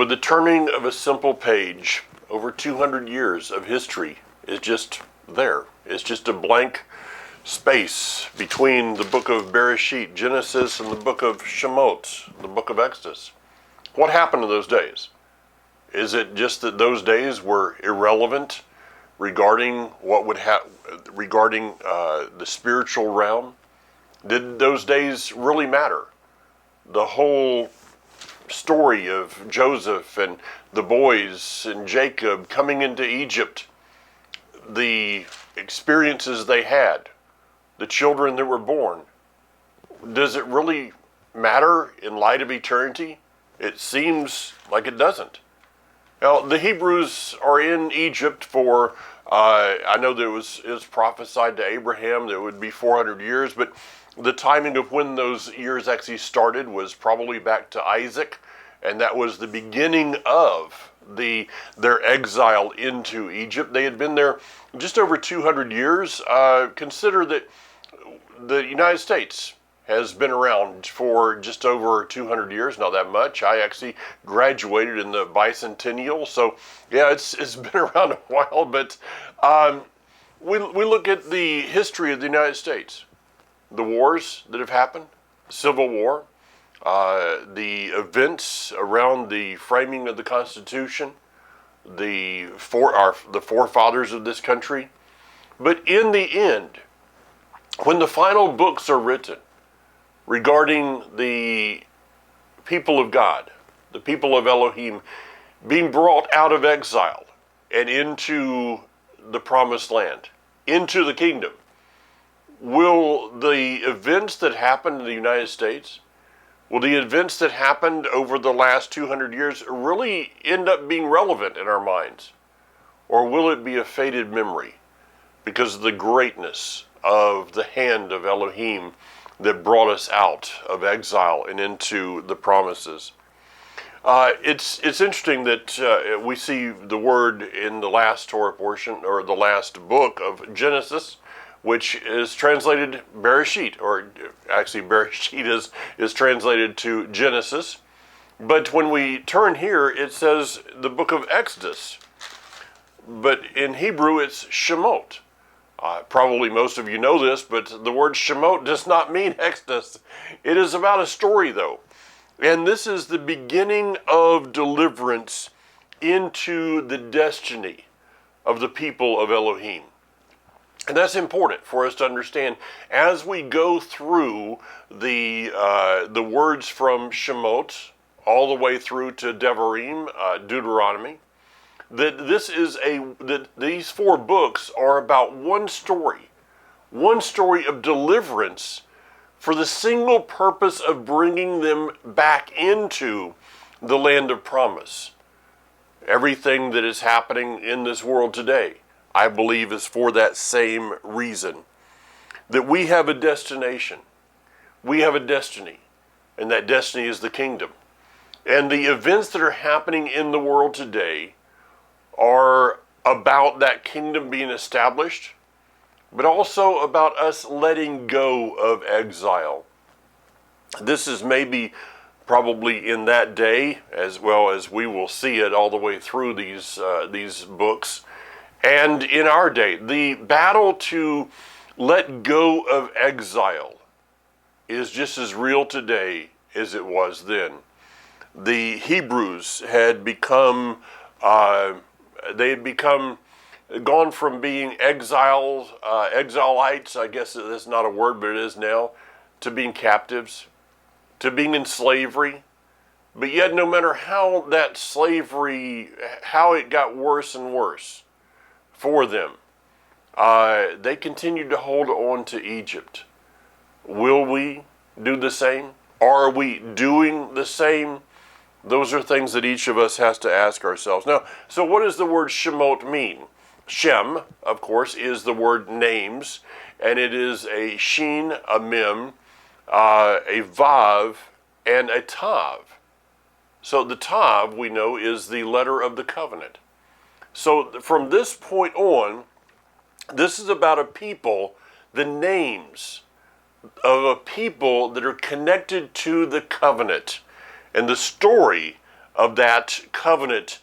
With the turning of a simple page, over 200 years of history is just there. It's just a blank space between the book of Bereshit, Genesis, and the book of Shemot, the book of Exodus. What happened in those days? Is it just that those days were irrelevant regarding what would happen, regarding the spiritual realm? Did those days really matter? The whole story of Joseph and the boys and Jacob coming into Egypt, the experiences they had, the children that were born, does it really matter in light of eternity? It seems like it doesn't. Now, the Hebrews are in Egypt for, I know that it was prophesied to Abraham that it would be 400 years, but the timing of when those years actually started was probably back to Isaac, and that was the beginning of their exile into Egypt. They had been there just over 200 years. Consider that the United States has been around for just over 200 years, not that much. I actually graduated in the bicentennial, so yeah, it's been around a while, but we look at the history of the United States, the wars that have happened, Civil War, the events around the framing of the Constitution, the forefathers of this country. But in the end, when the final books are written regarding the people of God, the people of Elohim, being brought out of exile and into the promised land, into the kingdom, will the events that happened in the United States, will the events that happened over the last 200 years really end up being relevant in our minds? Or will it be a faded memory because of the greatness of the hand of Elohim that brought us out of exile and into the promises? It's interesting that we see the word in the last Torah portion, or the last book of Genesis, which is translated Bereshit, or actually Bereshit is translated to Genesis. But when we turn here, it says the book of Exodus. But in Hebrew, it's Shemot. Probably most of you know this, but the word Shemot does not mean Exodus. It is about a story, though. And this is the beginning of deliverance into the destiny of the people of Elohim. And that's important for us to understand as we go through the words from Shemot all the way through to Devarim, Deuteronomy, that that these four books are about one story of deliverance for the single purpose of bringing them back into the land of promise. Everything that is happening in this world today, I believe, is for that same reason. That we have a destination. We have a destiny. And that destiny is the kingdom. And the events that are happening in the world today are about that kingdom being established, but also about us letting go of exile. This is probably in that day, as well as we will see it all the way through these books. And in our day, the battle to let go of exile is just as real today as it was then. The Hebrews had become, gone from being exilites, I guess that's not a word, but it is now, to being captives, to being in slavery. But yet, no matter how that slavery, how it got worse and worse for them, they continued to hold on to Egypt. Will we do the same? Are we doing the same? Those are things that each of us has to ask ourselves. Now, so what does the word Shemot mean? Shem, of course, is the word names, and it is a Shin, a Mem, a Vav, and a Tav. So the Tav, we know, is the letter of the covenant. So from this point on, this is about a people, the names of a people that are connected to the covenant. And the story of that covenant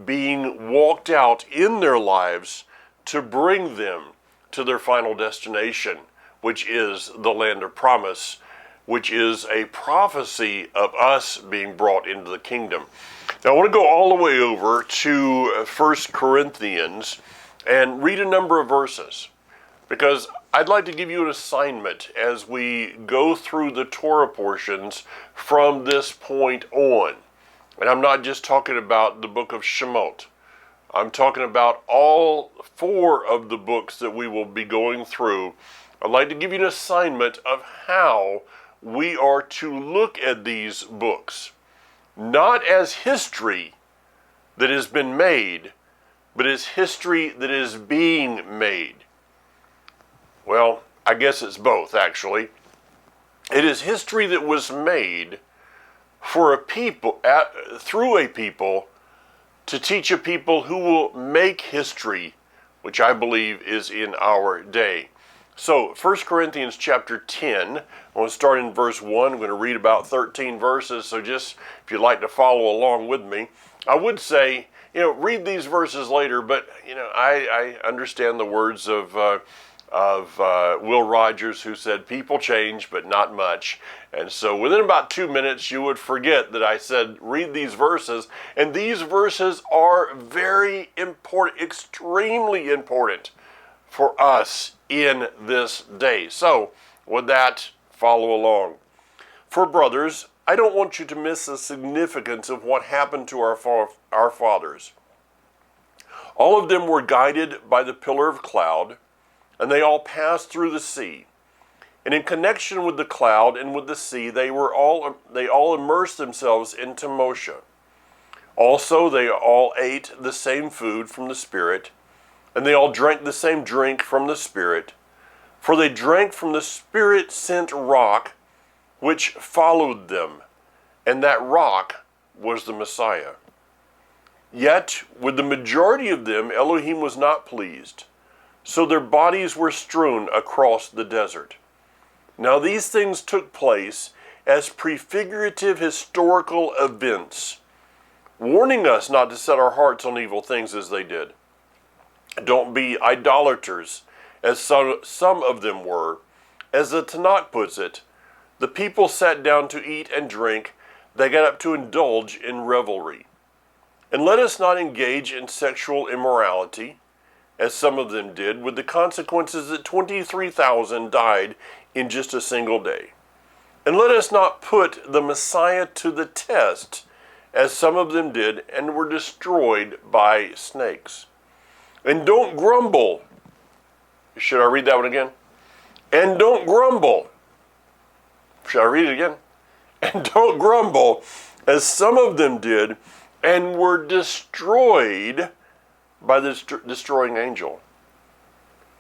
being walked out in their lives to bring them to their final destination, which is the land of promise, which is a prophecy of us being brought into the kingdom. Now I want to go all the way over to 1 Corinthians and read a number of verses, because I'd like to give you an assignment as we go through the Torah portions from this point on. And I'm not just talking about the book of Shemot. I'm talking about all 4 of the books that we will be going through. I'd like to give you an assignment of how we are to look at these books, not as history that has been made, but as history that is being made. Well, I guess it's both, actually. It is history that was made for a people, through a people, to teach a people who will make history, which I believe is in our day. So, 1 Corinthians chapter 10, I want to start in verse 1. I'm going to read about 13 verses, so just if you'd like to follow along with me. I would say, read these verses later, but, I understand the words of Will Rogers, who said, people change, but not much. And so within about 2 minutes, you would forget that I said, read these verses. And these verses are very important, extremely important for us in this day. So with that, follow along. For brothers, I don't want you to miss the significance of what happened to our fathers. All of them were guided by the pillar of cloud, and they all passed through the sea. And in connection with the cloud and with the sea, they all immersed themselves into Moshe. Also, they all ate the same food from the Spirit, and they all drank the same drink from the Spirit. For they drank from the Spirit-sent rock, which followed them, and that rock was the Messiah. Yet, with the majority of them, Elohim was not pleased. So their bodies were strewn across the desert. Now these things took place as prefigurative historical events, warning us not to set our hearts on evil things as they did. Don't be idolaters, as some of them were. As the Tanakh puts it, the people sat down to eat and drink, they got up to indulge in revelry. And let us not engage in sexual immorality, as some of them did, with the consequences that 23,000 died in just a single day. And let us not put the Messiah to the test, as some of them did, and were destroyed by snakes. And don't grumble. Should I read that one again? And don't grumble. Should I read it again? And don't grumble, as some of them did, and were destroyed by the destroying angel.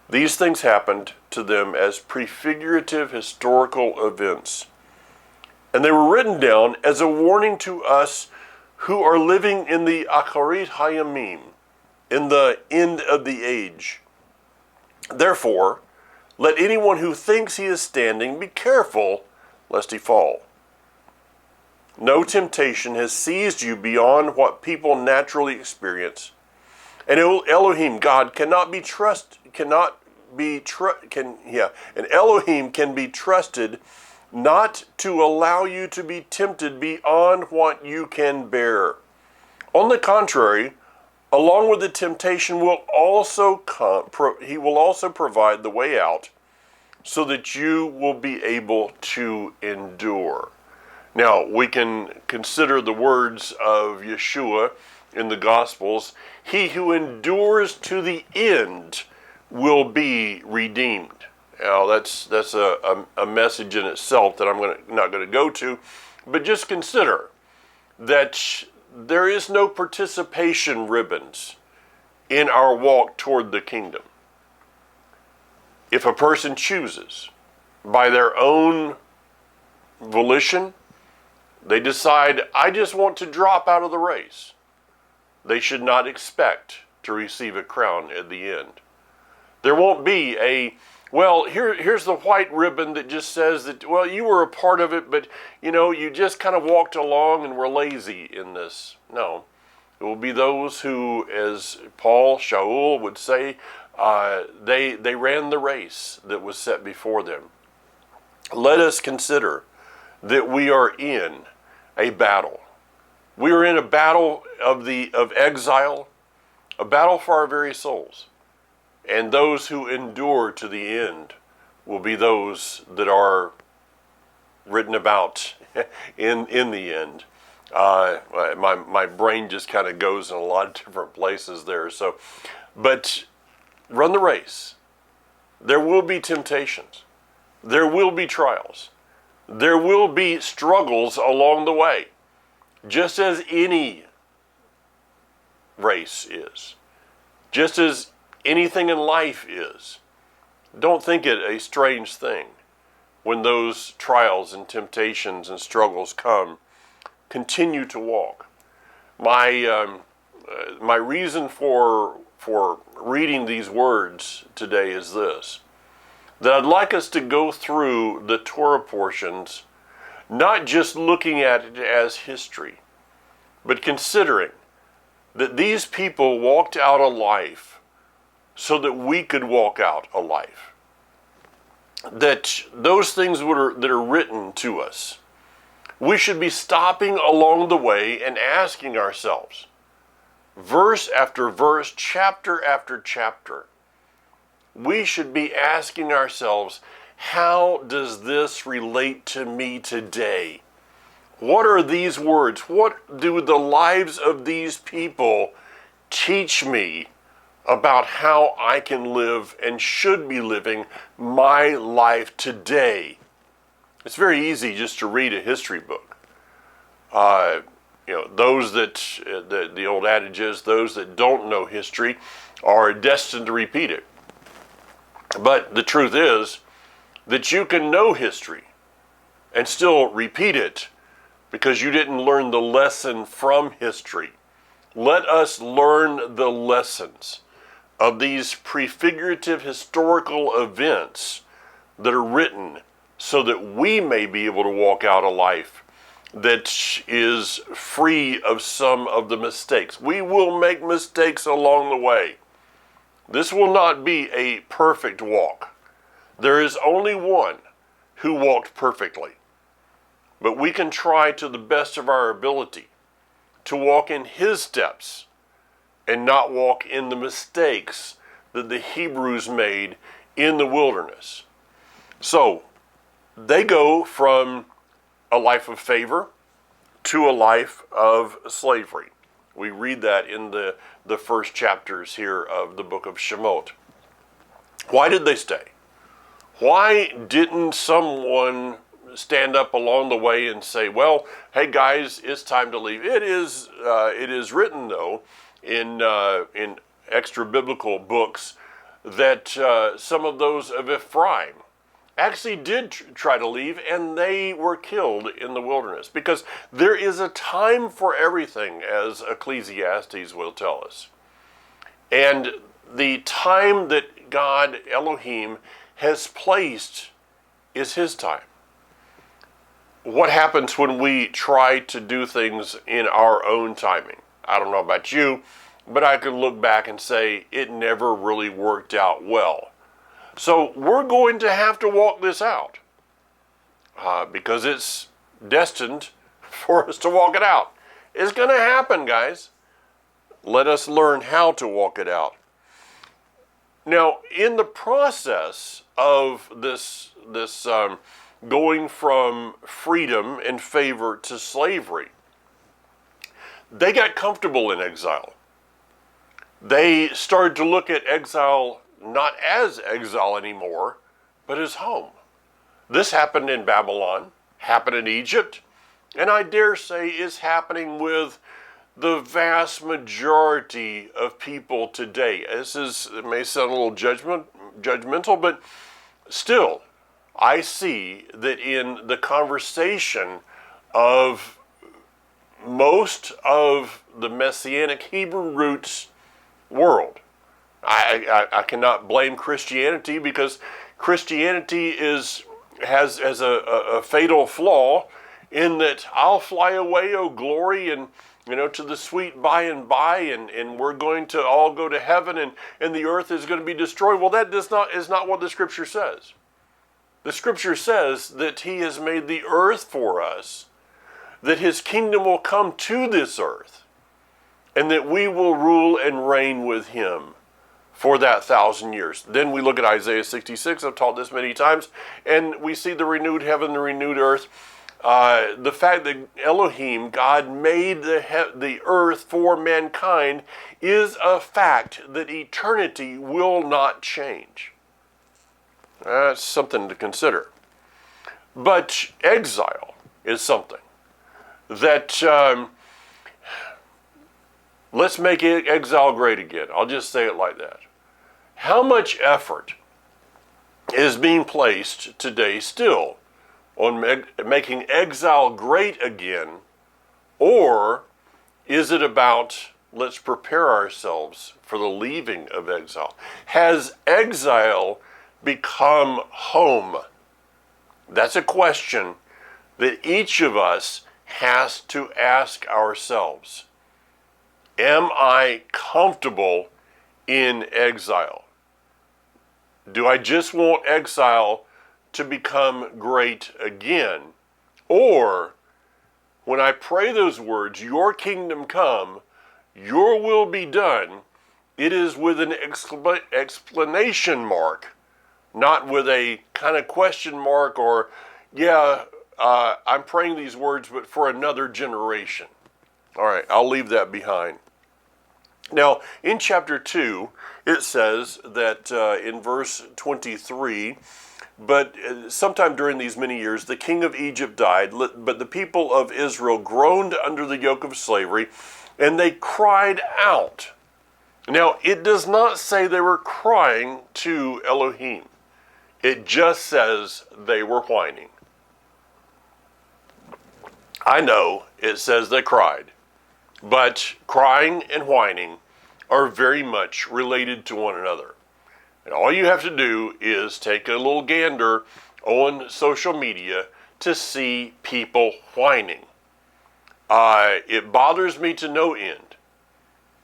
These things happened to them as prefigurative historical events. And they were written down as a warning to us who are living in the Acharit Hayamim, in the end of the age. Therefore, let anyone who thinks he is standing be careful lest he fall. No temptation has seized you beyond what people naturally experience. And Elohim, God, and Elohim can be trusted not to allow you to be tempted beyond what you can bear. On the contrary, along with the temptation he will also provide the way out so that you will be able to endure. Now, we can consider the words of Yeshua in the Gospels. He who endures to the end will be redeemed. Now, that's a message in itself that I'm not going to go to, but just consider that there is no participation ribbons in our walk toward the kingdom. If a person chooses by their own volition, they decide, I just want to drop out of the race, they should not expect to receive a crown at the end. There won't be a Well, here's the white ribbon that just says that, well, you were a part of it, but, you just kind of walked along and were lazy in this. No. It will be those who, as Shaul would say, they ran the race that was set before them. Let us consider that we are in a battle. We are in a battle of exile, a battle for our very souls. And those who endure to the end will be those that are written about in the end. My brain just kind of goes in a lot of different places there. But run the race. There will be temptations. There will be trials. There will be struggles along the way, just as any race is, just as anything in life is. Don't think it a strange thing when those trials and temptations and struggles come. Continue to walk. My reason for reading these words today is this: that I'd like us to go through the Torah portions, not just looking at it as history, but considering that these people walked out a life so that we could walk out a life. That those things that are written to us, we should be stopping along the way and asking ourselves, verse after verse, chapter after chapter, we should be asking ourselves, how does this relate to me today? What are these words? What do the lives of these people teach me about how I can live and should be living my life today? It's very easy just to read a history book. Those that, the old adage is, those that don't know history are destined to repeat it. But the truth is that you can know history and still repeat it because you didn't learn the lesson from history. Let us learn the lessons of these prefigurative historical events that are written so that we may be able to walk out a life that is free of some of the mistakes. We will make mistakes along the way. This will not be a perfect walk. There is only one who walked perfectly. But we can try to the best of our ability to walk in his steps and not walk in the mistakes that the Hebrews made in the wilderness. So, they go from a life of favor to a life of slavery. We read that in the first chapters here of the book of Shemot. Why did they stay? Why didn't someone stand up along the way and say, well, hey guys, it's time to leave? It is written, though, in extra biblical books that some of those of Ephraim actually did try to leave, and they were killed in the wilderness. Because there is a time for everything, as Ecclesiastes will tell us. And the time that God, Elohim, has placed is his time. What happens when we try to do things in our own timing? I don't know about you, but I could look back and say it never really worked out well. So we're going to have to walk this out because it's destined for us to walk it out. It's going to happen, guys. Let us learn how to walk it out. Now, in the process of this going from freedom and favor to slavery, they got comfortable in exile. They started to look at exile not as exile anymore, but as home. This happened in Babylon, happened in Egypt, and I dare say is happening with the vast majority of people today. It may sound a little judgmental, but still, I see that in the conversation of most of the Messianic Hebrew roots world, I cannot blame Christianity because Christianity has a fatal flaw in that I'll fly away, oh glory, and to the sweet by and by, and we're going to all go to heaven, and the earth is going to be destroyed. Well, that is not what the Scripture says. The Scripture says that He has made the earth for us, that His kingdom will come to this earth, and that we will rule and reign with Him for that 1,000 years. Then we look at Isaiah 66, I've taught this many times, and we see the renewed heaven, the renewed earth. The fact that Elohim, God, made the earth for mankind is a fact that eternity will not change. That's something to consider. But exile is something that, let's make exile great again. I'll just say it like that. How much effort is being placed today still on making exile great again, or is it about let's prepare ourselves for the leaving of exile? Has exile become home? That's a question that each of us has to ask ourselves. Am I comfortable in exile? Do I just want exile to become great again? Or when I pray those words, your kingdom come, your will be done, it is with an explanation mark, not with a kind of question mark or, I'm praying these words, but for another generation. All right, I'll leave that behind. Now, in chapter 2, it says that in verse 23, but sometime during these many years, the king of Egypt died, but the people of Israel groaned under the yoke of slavery, and they cried out. Now, it does not say they were crying to Elohim. It just says they were whining. I know it says they cried, but crying and whining are very much related to one another. And all you have to do is take a little gander on social media to see people whining. It bothers me to no end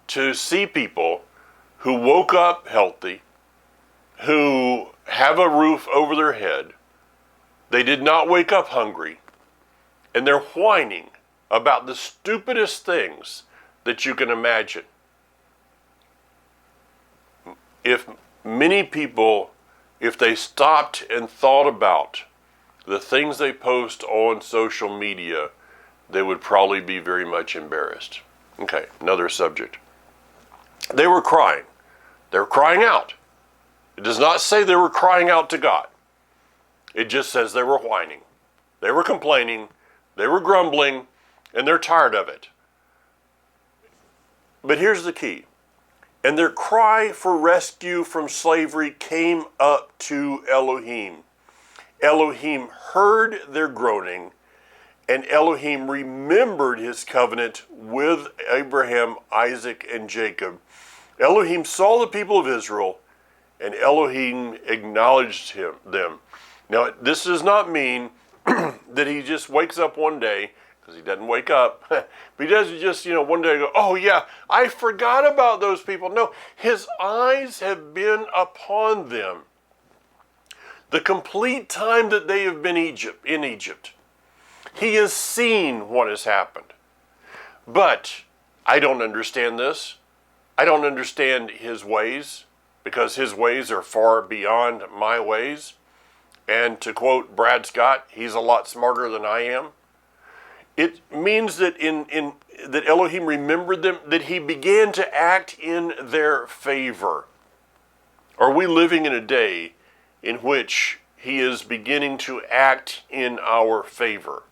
to see people who woke up healthy, who have a roof over their head, they did not wake up hungry, and they're whining about the stupidest things that you can imagine. If many people, if they stopped and thought about the things they post on social media, they would probably be very much embarrassed. Okay, another subject. They were crying. They were crying out. It does not say they were crying out to God. It just says they were whining. They were complaining. They were grumbling, and they're tired of it. But here's the key. And their cry for rescue from slavery came up to Elohim. Elohim heard their groaning, and Elohim remembered his covenant with Abraham, Isaac, and Jacob. Elohim saw the people of Israel, and Elohim acknowledged them. Now, this does not mean that he just wakes up one day, because he doesn't wake up, but he doesn't just, one day go, oh yeah, I forgot about those people. No, his eyes have been upon them the complete time that they have been in Egypt. He has seen what has happened. But I don't understand this. I don't understand his ways, because his ways are far beyond my ways. And to quote Brad Scott, he's a lot smarter than I am. It means that that Elohim remembered them, that he began to act in their favor. Are we living in a day in which he is beginning to act in our favor?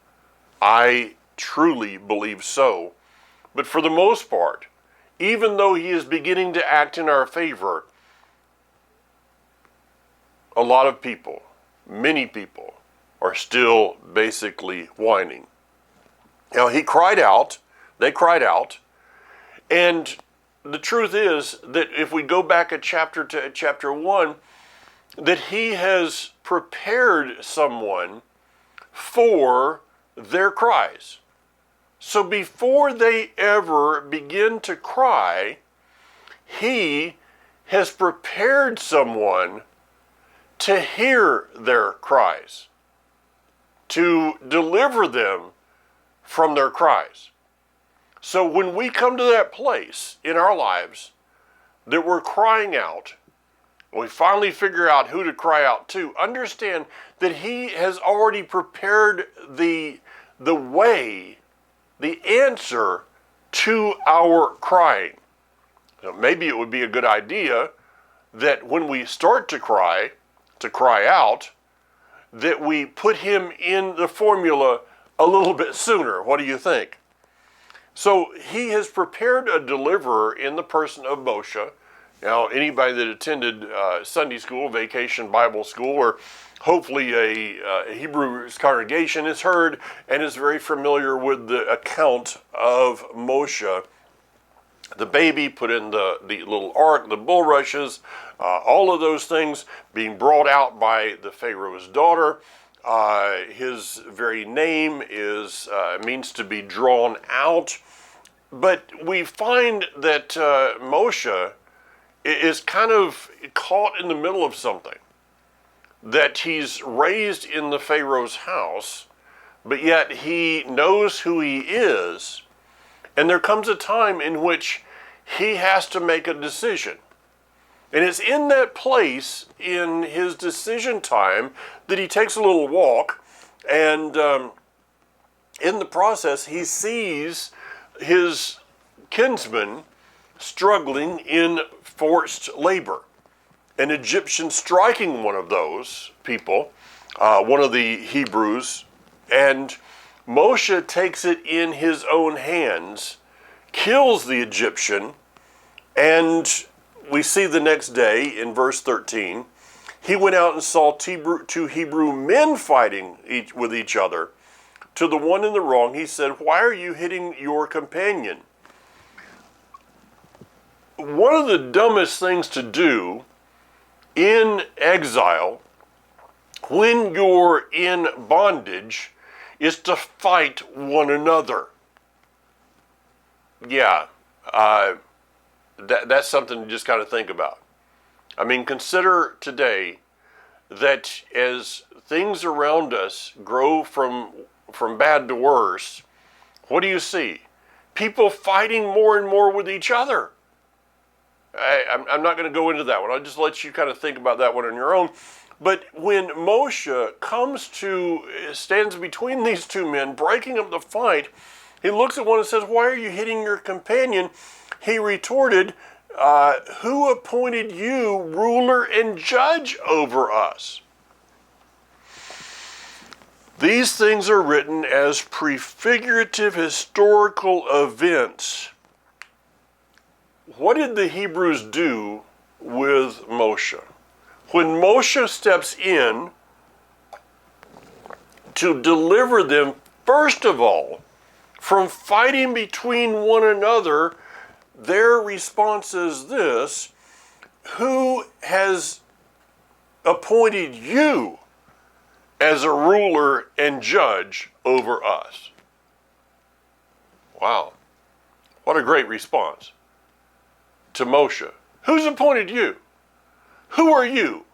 I truly believe so. But for the most part, even though he is beginning to act in our favor, a lot of people, many people, are still basically whining. Now, he cried out, they cried out, and the truth is that if we go back to chapter 1, that he has prepared someone for their cries. So before they ever begin to cry, he has prepared someone to hear their cries, to deliver them from their cries. So when we come to that place in our lives that we're crying out, we finally figure out who to cry out to, understand that he has already prepared the way, the answer to our crying. Now, maybe it would be a good idea that when we start to cry out, that we put him in the formula a little bit sooner. What do you think? So he has prepared a deliverer in the person of Moshe. Now, anybody that attended Sunday school, vacation Bible school, or hopefully a Hebrew congregation has heard and is very familiar with the account of Moshe, the baby put in the little ark, the bulrushes, all of those things being brought out by the Pharaoh's daughter. His very name means to be drawn out. But we find that Moshe is kind of caught in the middle of something. That he's raised in the Pharaoh's house, but yet he knows who he is. And there comes a time in which he has to make a decision. And it's in that place, in his decision time, that he takes a little walk, and in the process, he sees his kinsman struggling in forced labor. An Egyptian striking one of those people, one of the Hebrews, and Moshe takes it in his own hands, kills the Egyptian, and we see the next day in verse 13, he went out and saw two Hebrew men fighting with each other. To the one in the wrong, he said, "Why are you hitting your companion?" One of the dumbest things to do in exile, when you're in bondage, is to fight one another. Yeah, that's something to just kind of think about. I mean, consider today that as things around us grow from bad to worse, what do you see? People fighting more and more with each other. I'm not going to go into that one. I'll just let you kind of think about that one on your own. But when Moshe stands between these two men, breaking up the fight, he looks at one and says, "Why are you hitting your companion?" He retorted, "Who appointed you ruler and judge over us?" These things are written as prefigurative historical events. What did the Hebrews do with Moshe? When Moshe steps in to deliver them, first of all, from fighting between one another, their response is this: "Who has appointed you as a ruler and judge over us?" Wow, what a great response to Moshe. Who's appointed you? Who are you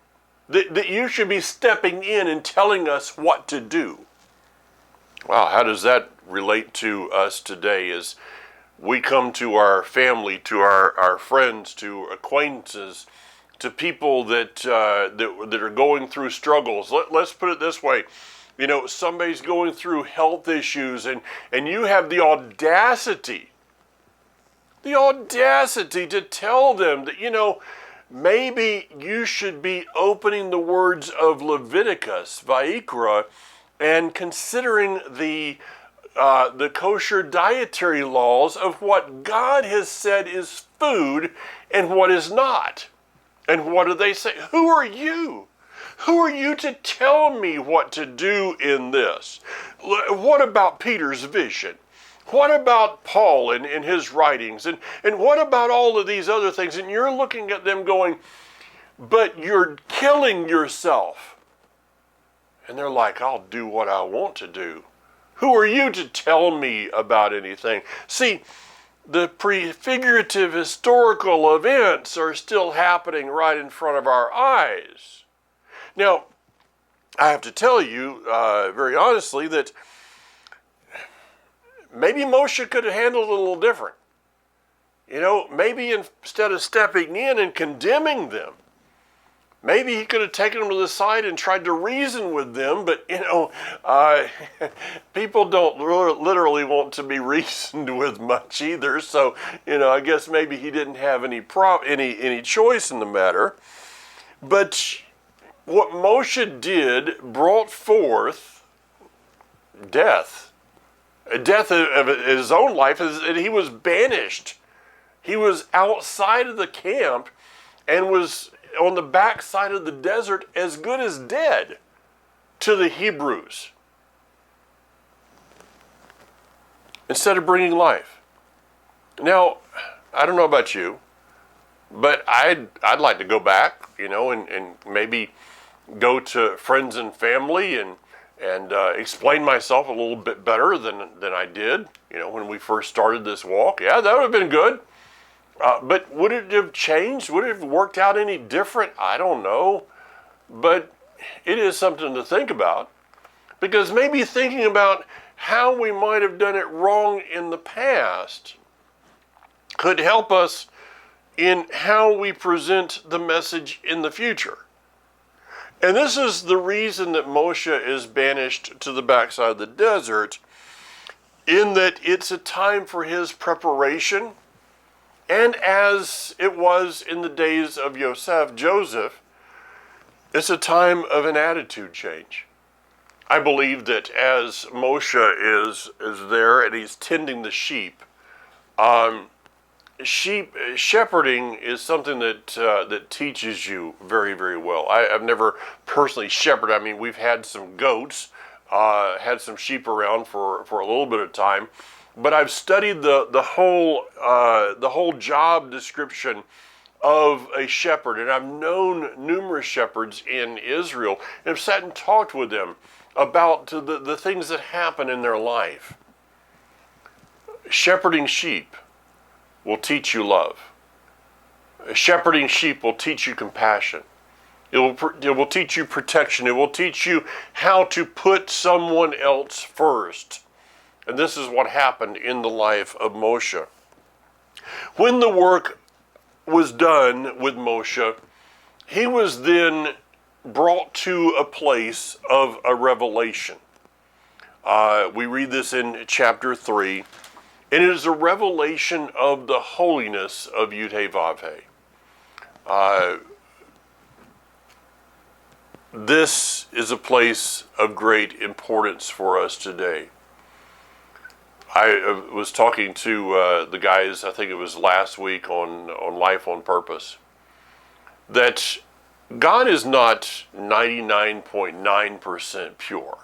that you should be stepping in and telling us what to do? Wow, how does that relate to us today as we come to our family, to our friends, to acquaintances, to people that are going through struggles? Let's put it this way. You know, somebody's going through health issues, and you have the audacity to tell them that, you know, maybe you should be opening the words of Leviticus, Vayikra, and considering the kosher dietary laws of what God has said is food and what is not. And what do they say? Who are you? Who are you to tell me what to do in this? What about Peter's vision? What about Paul in his writings? And what about all of these other things? And you're looking at them going, but you're killing yourself. And they're like, I'll do what I want to do. Who are you to tell me about anything? See, the prefigurative historical events are still happening right in front of our eyes. Now, I have to tell you very honestly that maybe Moshe could have handled it a little different. You know, maybe instead of stepping in and condemning them, maybe he could have taken them to the side and tried to reason with them, but, you know, people don't literally want to be reasoned with much either. So, you know, I guess maybe he didn't have any choice in the matter. But what Moshe did brought forth death. A death of his own life, and he was banished. He was outside of the camp and was on the backside of the desert as good as dead to the Hebrews instead of bringing life. Now, I don't know about you, but I'd like to go back, you know, and maybe go to friends and family and explain myself a little bit better than I did, you know, when we first started this walk. Yeah, that would have been good. But would it have changed? Would it have worked out any different? I don't know. But it is something to think about. Because maybe thinking about how we might have done it wrong in the past could help us in how we present the message in the future. And this is the reason that Moshe is banished to the backside of the desert, in that it's a time for his preparation. And as it was in the days of Joseph, it's a time of an attitude change. I believe that as Moshe is there and he's tending the sheep, shepherding is something that teaches you very, very well. I've never personally shepherded. I mean, we've had some goats, had some sheep around for a little bit of time. But I've studied the whole job description of a shepherd, and I've known numerous shepherds in Israel, and have sat and talked with them about the things that happen in their life. Shepherding sheep will teach you love. Shepherding sheep will teach you compassion. It will teach you protection. It will teach you how to put someone else first. And this is what happened in the life of Moshe. When the work was done with Moshe, he was then brought to a place of a revelation. We read this in chapter 3, and it is a revelation of the holiness of Yud-Heh-Vav-Heh. This is a place of great importance for us today. I was talking to the guys, I think it was last week on Life on Purpose, that God is not 99.9% pure.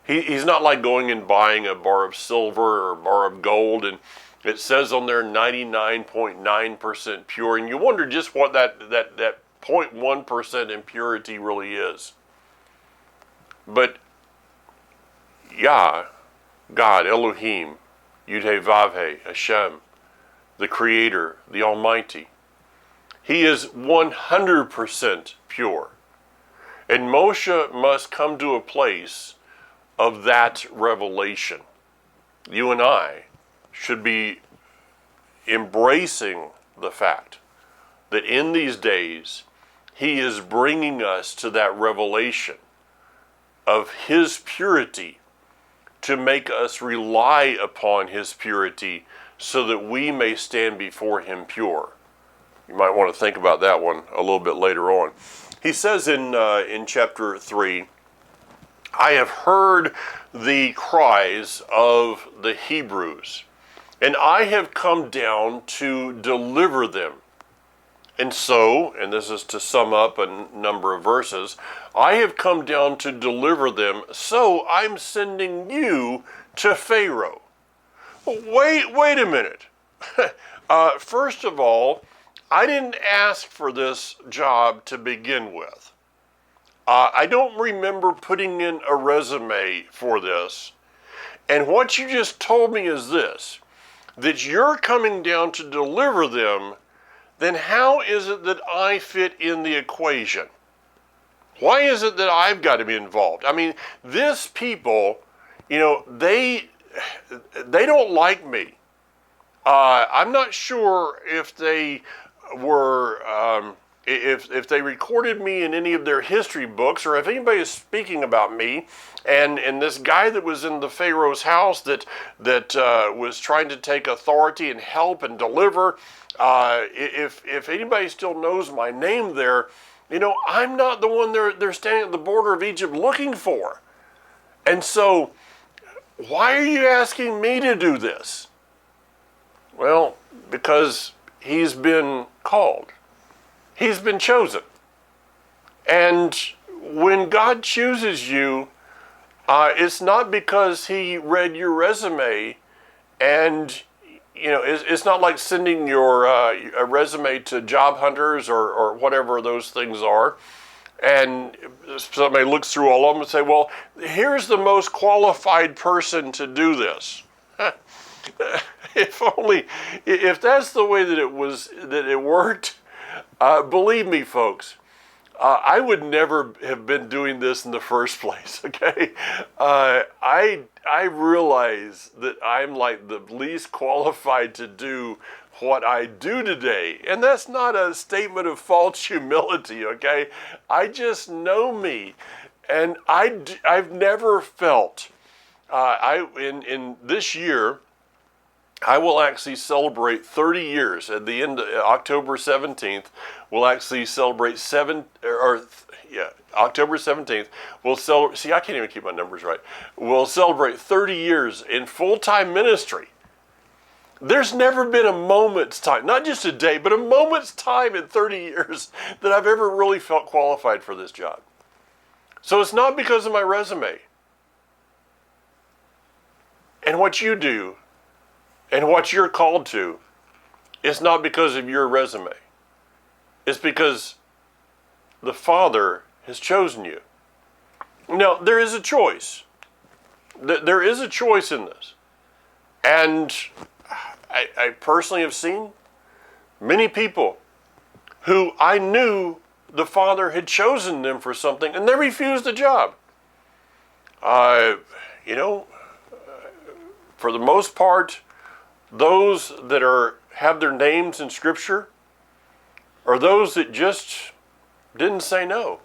He's not like going and buying a bar of silver or a bar of gold and it says on there 99.9% pure, and you wonder just what that 0.1% impurity really is. But God, Elohim, Yud-Heh-Vav-Heh, Hashem, the Creator, the Almighty, He is 100% pure. And Moshe must come to a place of that revelation. You and I should be embracing the fact that in these days, He is bringing us to that revelation of His purity, to make us rely upon His purity so that we may stand before Him pure. You might want to think about that one a little bit later on. He says in chapter 3, I have heard the cries of the Hebrews, and I have come down to deliver them. And so, and this is to sum up a number of verses, I have come down to deliver them, so I'm sending you to Pharaoh. Wait a minute. First of all, I didn't ask for this job to begin with. I don't remember putting in a resume for this. And what you just told me is this, that you're coming down to deliver them, then how is it that I fit in the equation? Why is it that I've got to be involved? I mean, this people, they don't like me. I'm not sure if they were, if they recorded me in any of their history books, or if anybody is speaking about me, and this guy that was in the Pharaoh's house that was trying to take authority and help and deliver, if anybody still knows my name there, I'm not the one they're standing at the border of Egypt looking for. And so, why are you asking me to do this? Well, because he's been called. He's been chosen. And when God chooses you, it's not because he read your resume, and it's not like sending your a resume to job hunters or whatever those things are, and somebody looks through all of them and say, well, here's the most qualified person to do this. If that's the way that it worked, believe me, folks, I would never have been doing this in the first place. Okay, I realize that I'm like the least qualified to do what I do today, and that's not a statement of false humility. Okay, I just know me, and I've never felt in this year. I will actually celebrate 30 years at the end of October 17th. We'll actually celebrate October 17th. We'll celebrate, see, I can't even keep my numbers right. We'll celebrate 30 years in full-time ministry. There's never been a moment's time, not just a day, but a moment's time in 30 years that I've ever really felt qualified for this job. So it's not because of my resume and what you do and what you're called to. It's not because of your resume. It's because the Father has chosen you. Now, there is a choice. There is a choice in this. And I personally have seen many people who I knew the Father had chosen them for something, and they refused the job. For the most part, those that have their names in Scripture are those that just didn't say no.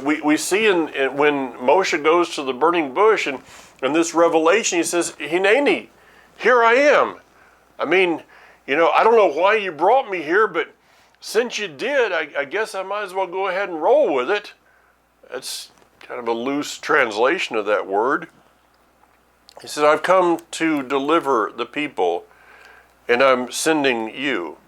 We see when Moshe goes to the burning bush, and in this revelation he says, Hineni, here I am. I mean, I don't know why you brought me here, but since you did, I guess I might as well go ahead and roll with it. That's kind of a loose translation of that word. He said, I've come to deliver the people, and I'm sending you.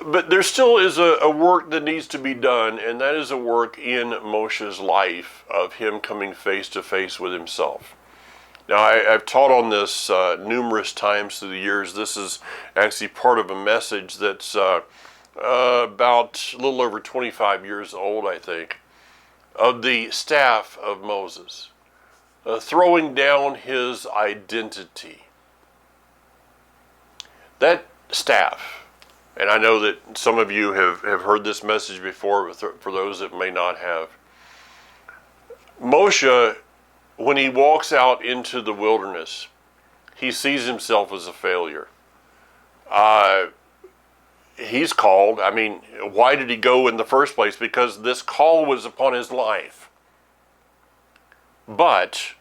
But there still is a work that needs to be done, and that is a work in Moshe's life of him coming face to face with himself. Now, I've taught on this numerous times through the years. This is actually part of a message that's about a little over 25 years old, I think, of the staff of Moses. Throwing down his identity. That staff, and I know that some of you have heard this message before, but for those that may not have, Moshe, when he walks out into the wilderness, he sees himself as a failure. He's called. I mean, why did he go in the first place? Because this call was upon his life. But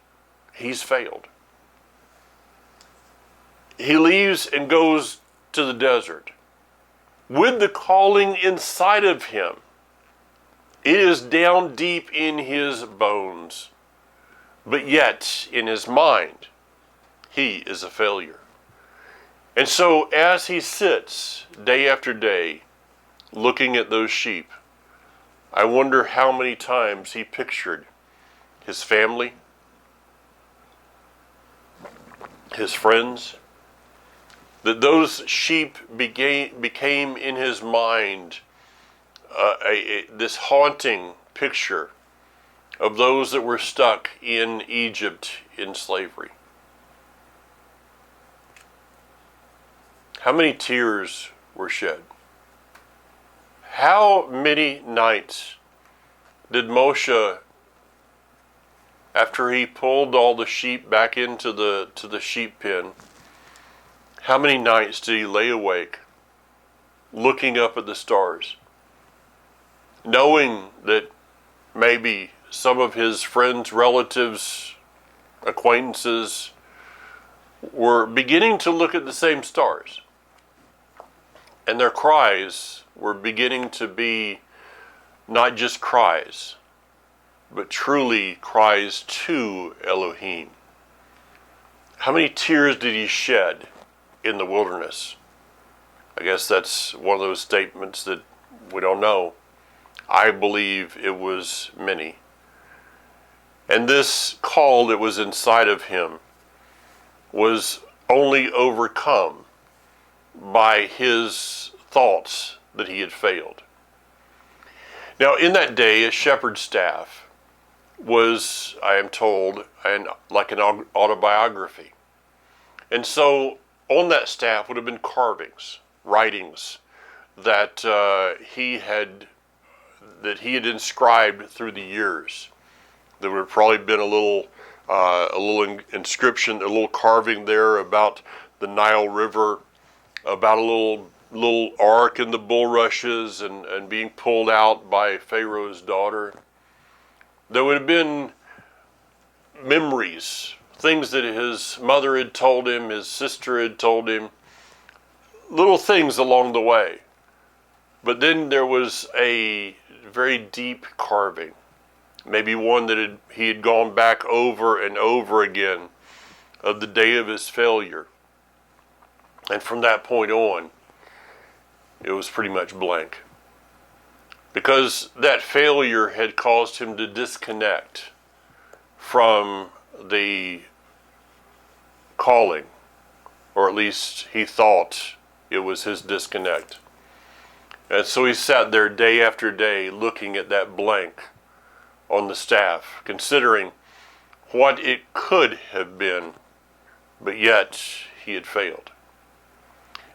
he's failed. He leaves and goes to the desert with the calling inside of him. It is down deep in his bones. But yet, in his mind, he is a failure. And so, as he sits day after day looking at those sheep, I wonder how many times he pictured his family, his friends, that those sheep became in his mind this haunting picture of those that were stuck in Egypt in slavery. How many tears were shed? How many nights did Moshe, after he pulled all the sheep back into the sheep pen, how many nights did he lay awake looking up at the stars, knowing that maybe some of his friends, relatives, acquaintances were beginning to look at the same stars, and their cries were beginning to be not just cries, but truly cries to Elohim? How many tears did he shed in the wilderness? I guess that's one of those statements that we don't know. I believe it was many. And this call that was inside of him was only overcome by his thoughts that he had failed. Now, in that day, a shepherd's staff was, I am told, like an autobiography. And so on that staff would have been carvings, writings that he had inscribed through the years. There would have probably been a little inscription, a little carving there about the Nile River, about a little ark in the bulrushes and being pulled out by Pharaoh's daughter. There would have been memories, things that his mother had told him, his sister had told him, little things along the way. But then there was a very deep carving, maybe one that he had gone back over and over again of the day of his failure. And from that point on, it was pretty much blank. Because that failure had caused him to disconnect from the calling, or at least he thought it was his disconnect. And so he sat there day after day looking at that blank on the staff, considering what it could have been, but yet he had failed.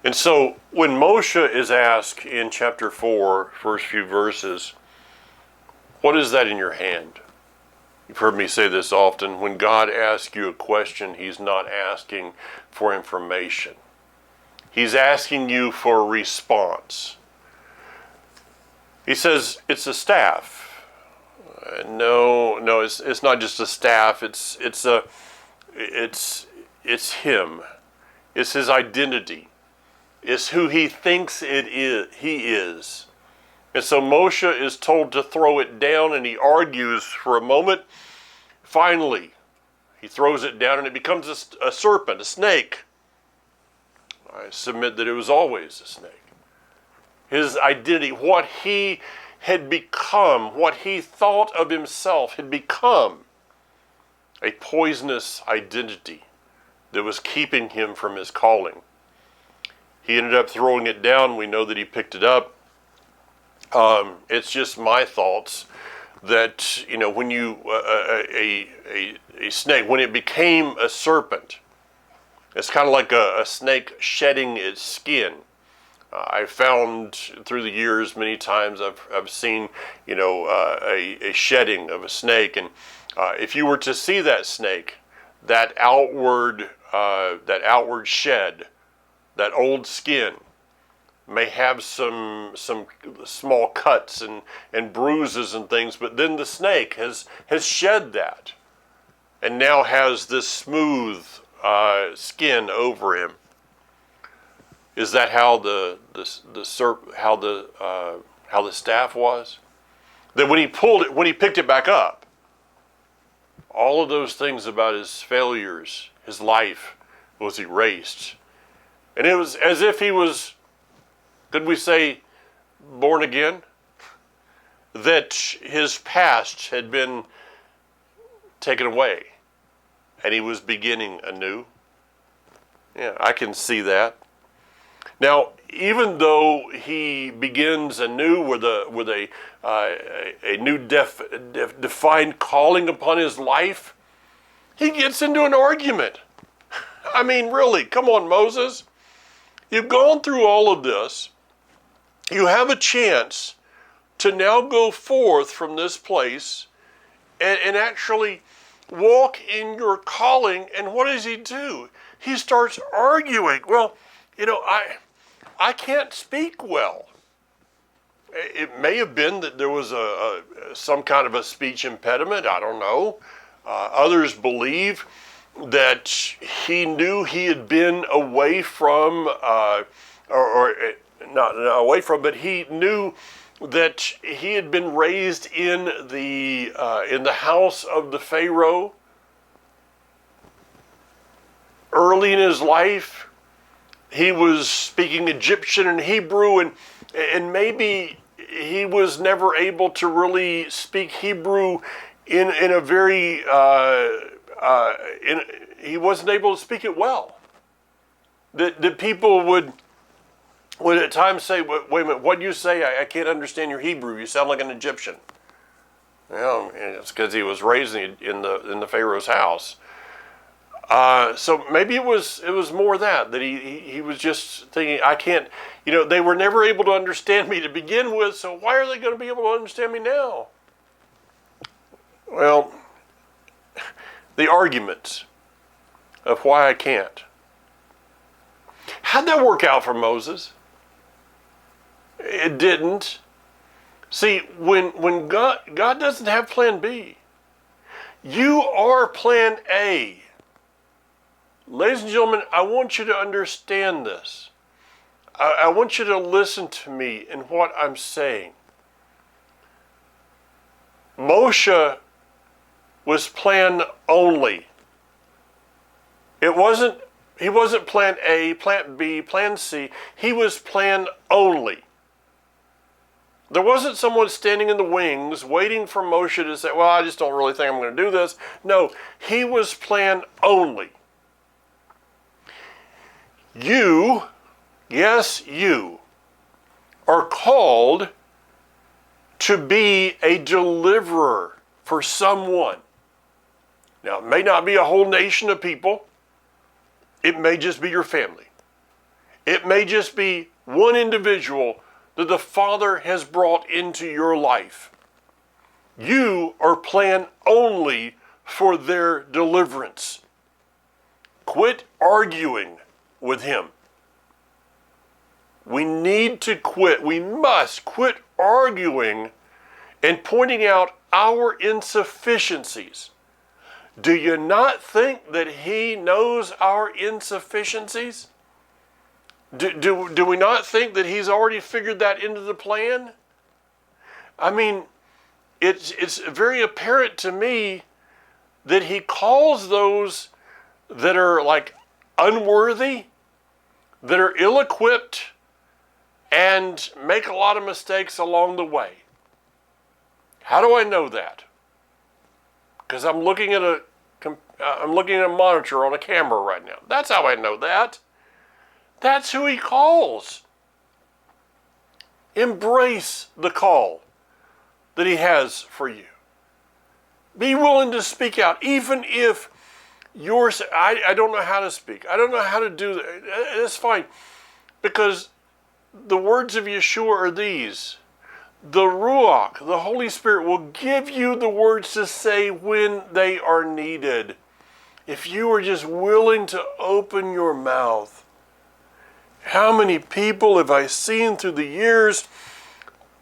And so when Moshe is asked in chapter 4, first few verses, what is that in your hand? You've heard me say this often. When God asks you a question, he's not asking for information. He's asking you for a response. He says, it's a staff. No, it's not just a staff. It's him. It's his identity. It's who he thinks it is. He is. And so Moshe is told to throw it down, and he argues for a moment. Finally, he throws it down, and it becomes a serpent, a snake. I submit that it was always a snake. His identity, what he had become, what he thought of himself, had become a poisonous identity that was keeping him from his calling. He ended up throwing it down. We know that he picked it up. It's just my thoughts that, when you, a snake, when it became a serpent, it's kind of like a snake shedding its skin. I found through the years many times I've seen, a shedding of a snake. And if you were to see that snake, that outward shed, that old skin, may have some small cuts and bruises and things, but then the snake has shed that and now has this smooth skin over him. Is that how the staff was? That when he picked it back up, all of those things about his failures, his life was erased. And it was as if he was, could we say, born again? That his past had been taken away and he was beginning anew. Yeah, I can see that. Now, even though he begins anew with a new defined calling upon his life, he gets into an argument. I mean, really, come on, Moses. You've gone through all of this. You have a chance to now go forth from this place and actually walk in your calling. And what does he do? He starts arguing. Well, I can't speak well. It may have been that there was some kind of a speech impediment. I don't know. Others believe that he knew he had been away from, or not away from, but he knew that he had been raised in the house of the Pharaoh early in his life. He was speaking Egyptian and Hebrew, and maybe he was never able to really speak Hebrew in a very he wasn't able to speak it well. That people would at times say, "Wait a minute, what do you say? I can't understand your Hebrew. You sound like an Egyptian." It's because he was raised in the Pharaoh's house. So maybe it was more that he was just thinking, I can't, they were never able to understand me to begin with, so why are they going to be able to understand me now? Well, the arguments of why I can't. How'd that work out for Moses? It didn't. See, when God doesn't have plan B, you are plan A. Ladies and gentlemen, I want you to understand this. I want you to listen to me in what I'm saying. Moshe was plan only. He wasn't plan A, plan B, plan C. He was plan only. There wasn't someone standing in the wings waiting for Moshe to say, well, I just don't really think I'm going to do this. No, he was plan only. You, yes, you, are called to be a deliverer for someone. Now, it may not be a whole nation of people. It may just be your family. It may just be one individual that the Father has brought into your life. You are planned only for their deliverance. Quit arguing with him. We need to quit. We must quit arguing and pointing out our insufficiencies. Do you not think that he knows our insufficiencies? Do we not think that he's already figured that into the plan? I mean, it's very apparent to me that he calls those that are like unworthy, that are ill-equipped, and make a lot of mistakes along the way. How do I know that? Because I'm looking at a monitor on a camera right now. That's how I know that. That's who he calls. Embrace the call that he has for you. Be willing to speak out, even if I don't know how to speak. I don't know how to do that. That's fine. Because the words of Yeshua are these. The Ruach, the Holy Spirit, will give you the words to say when they are needed. If you are just willing to open your mouth. How many people have I seen through the years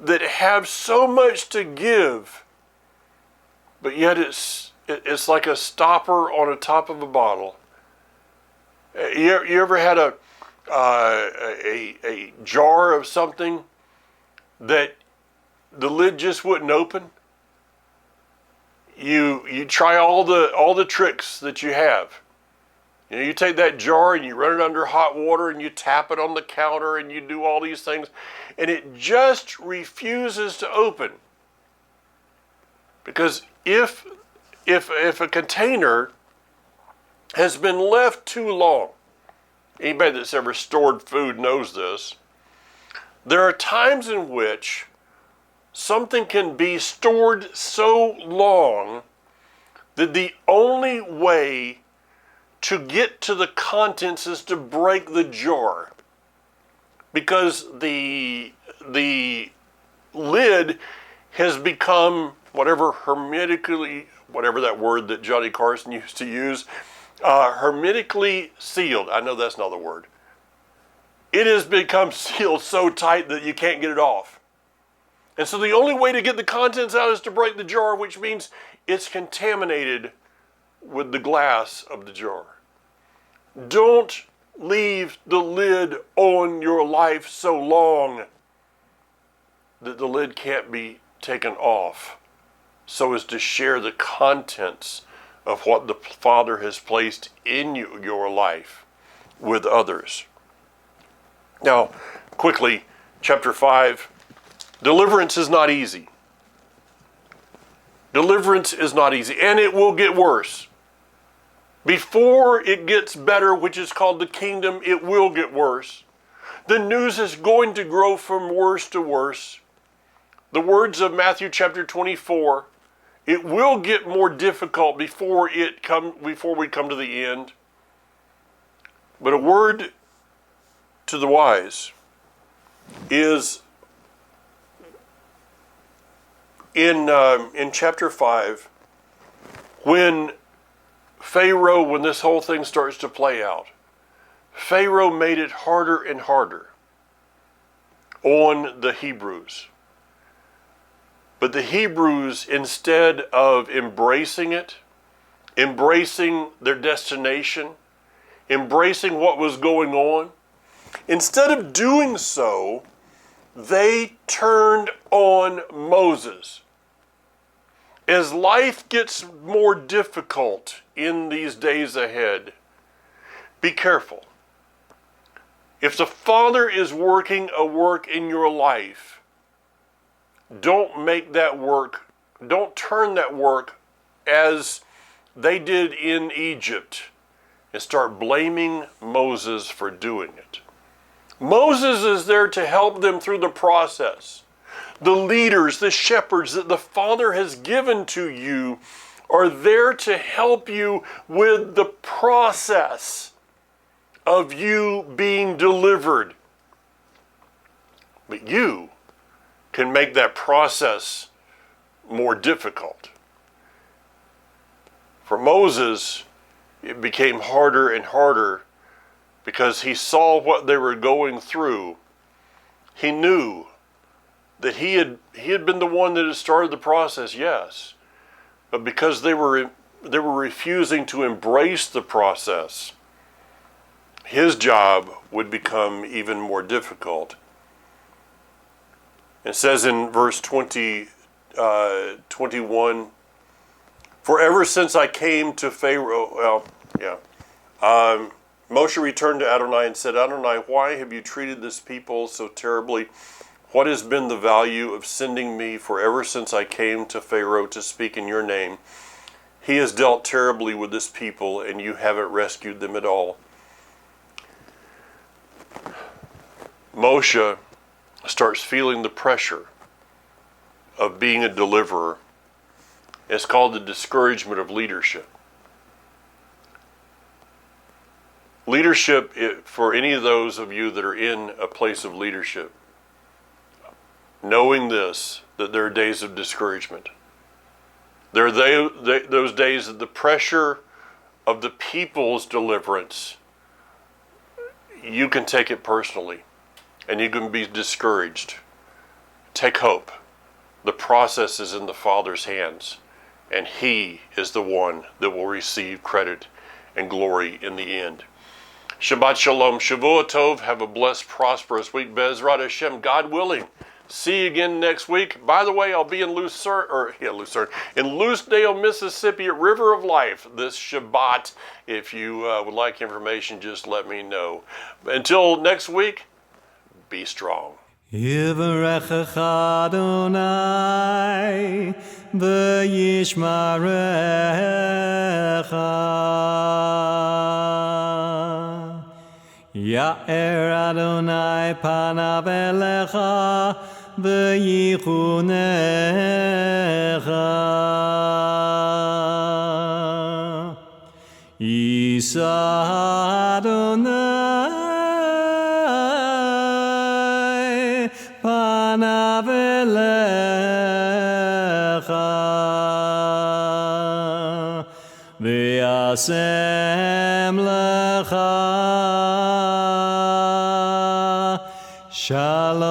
that have so much to give, but yet it's like a stopper on the top of a bottle? You ever had a jar of something that the lid just wouldn't open? You try all the tricks that you have. You take that jar and you run it under hot water and you tap it on the counter and you do all these things, and it just refuses to open. Because if a container has been left too long, Anybody that's ever stored food knows this. There are times in which something can be stored so long that the only way to get to the contents is to break the jar, because the lid has become whatever that word that Johnny Carson used to use, hermetically sealed. I know that's not the word. It has become sealed so tight that you can't get it off. And so the only way to get the contents out is to break the jar, which means it's contaminated with the glass of the jar. Don't leave the lid on your life so long that the lid can't be taken off, so as to share the contents of what the Father has placed in your life with others. Now, quickly, chapter 5, deliverance is not easy. Deliverance is not easy, and it will get worse. Before it gets better, which is called the kingdom, it will get worse. The news is going to grow from worse to worse. The words of Matthew chapter 24, it will get more difficult before we come to the end. But a word to the wise is in chapter 5, when this whole thing starts to play out, Pharaoh made it harder and harder on the Hebrews. But the Hebrews, instead of embracing it, embracing their destination, embracing what was going on, instead of doing so, they turned on Moses. As life gets more difficult in these days ahead, be careful. If the Father is working a work in your life, don't turn that work as they did in Egypt and start blaming Moses for doing it. Moses is there to help them through the process. The leaders, the shepherds that the Father has given to you are there to help you with the process of you being delivered. But you can make that process more difficult. For Moses, it became harder and harder because he saw what they were going through. He knew that he had been the one that had started the process, yes, but because they were refusing to embrace the process, his job would become even more difficult. It says in verse 21, for ever since I came to Pharaoh, Moshe returned to Adonai and said, Adonai, why have you treated this people so terribly? What has been the value of sending me? For ever since I came to Pharaoh to speak in your name, he has dealt terribly with this people, and you haven't rescued them at all. Moshe starts feeling the pressure of being a deliverer. It's called the discouragement of leadership. Leadership, for any of those of you that are in a place of leadership, knowing this, that there are days of discouragement. There are those days that the pressure of the people's deliverance, you can take it personally and you can be discouraged. Take hope. The process is in the Father's hands, and He is the one that will receive credit and glory in the end. Shabbat Shalom, Shavua Tov, have a blessed, prosperous week. Bezrat Hashem, God willing. See you again next week. By the way, I'll be in Lucerne, in Lucedale, Mississippi at River of Life this Shabbat. If you would like information, just let me know. Until next week, be strong. Yivarechecha Adonai v'yishmarecha Ya'er Adonai panav elecha v'yichunecha. Yisa Adonai panav elecha v'yasem lecha shalom.